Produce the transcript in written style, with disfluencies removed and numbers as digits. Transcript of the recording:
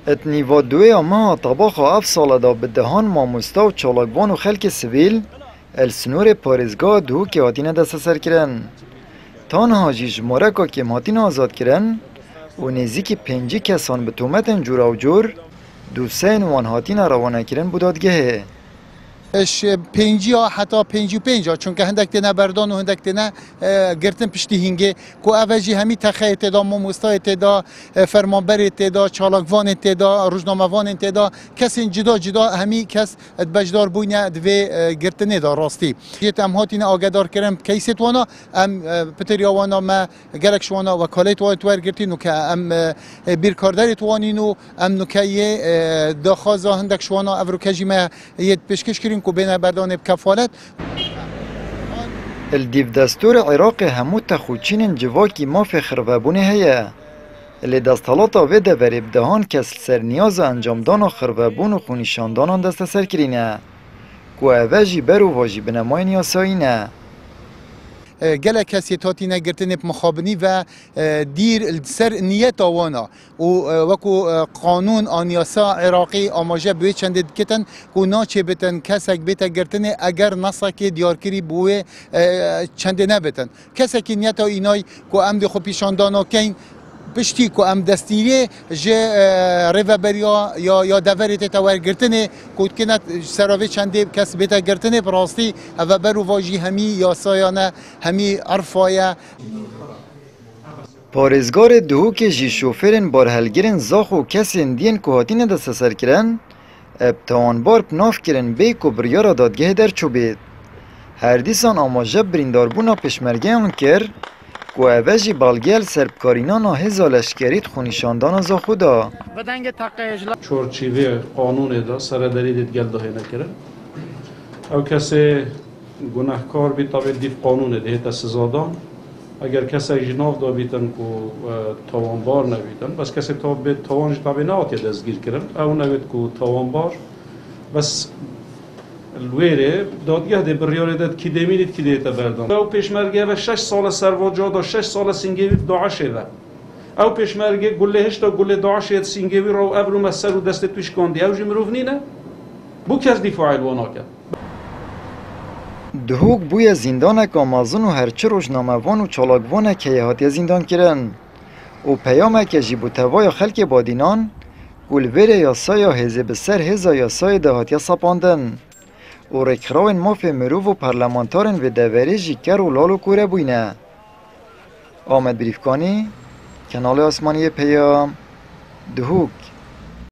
اتنیوا دوی اما طباخ اف ساله دا به دهان ماموستا و چالاکوان و خلک سویل السنور پارزگاه دو که هاتین دست سر کرن. تانها جیجماره که هاتین آزاد کرن و نزدیک 5 کسان به تومت جور و جور دو سین وان هاتین روانه کرن بودادگه. اش 5 یا حتی 55 چون که هندک تنه بردان و هندک تنه گرتن پشتی هنگه که اوجی همی تخیه تدا موموستا تدا فرمانبر تدا چالاکوان تدا روزنامه‌وان تدا کسی جدا جدا همی کس بجدار بوینه دوی گرتنه دا راستی یت ام هاتین آگدار کردم کیست وانا ام پتریا وانا ما گرکش وانا وکالت وان توار گرتین و که ام بیرکارداری توانینو ام نکیه داخازا هندک شوانا افروکجی ما یت پیشکش کردیم کو بین بردان بکفالت الدیو دستور عراق همو تخوچین جواکی ما خربابونه هیا اللي دستالاتا و دوری بدهان کس سر نیاز انجام دان و خربابون و خونیشاندانان دست سر کرینه کو اوجی برو واجی بنماین یاسایینه گله کسی تاتی نگرتن مخابنی و دیر سر نیت آوانا و وکو قانون آنیاسا عراقی آماجه بوی چند کتن کو ناچه بتن کسک بیت گرتن اگر نسا که دیارکری بوی چند نبتن کسک نیت اینای کو امد خو پیشاندانا کین پشتی کو ام دستیری جه ریوبریا یا دوریت تاور گرتنه کود کنات سراوی چندی کس بیت گرتنه براستی و برو واجی همی یا سایانه همی عرفایا پارزگار دو که جی شوفرن بارهلگرن زاخ و کسین دین که هاتین دست سر کرن ابتوان بار پناف کرن بی که بریار دادگه در چوبید هر دیسان آماجه بریندار بونا پشمرگه آن کر کو اوجی بالگل سربکارینان هزا لشکریت خونیشاندان زا خدا چورچیوی قانون دا سرداری دید گل داهی نکره او کسی گناهکار بی طبع دیف قانون ده تا سزادان اگر کسی جناف دا بیتن کو تاوانبار نبیتن بس کسی تاوانج طبع نهاتی دستگیر کرن او نوید کو تاوانبار بس الویره دادگاه ده بریاره داد کی دمینید کی دیتا بردان او پیشمرگه و 6 سال سرواجا دا 6 سال سینگیوی داعشه و او پیشمرگه گله هشتا گله داعشه سینگیوی رو ابرو مسر و دست توش کندی او جمروف نینه بو کس دیفاع الوانا کرد دهوک بوی زندانک آمازون و هرچه روشنامه‌وان و چالاکوان که هاتی زندان کرن و پیامک جیبو توای خلک بادینان گلویر یاسای حزب سر هزا یاسای دهاتی سپاندن و رکراوین ماف مروف و پرلمانتارن و دوری جیکر و لالو کوره بوینه. آمد بریفکانی، کانال آسمانی پیام، دهوک.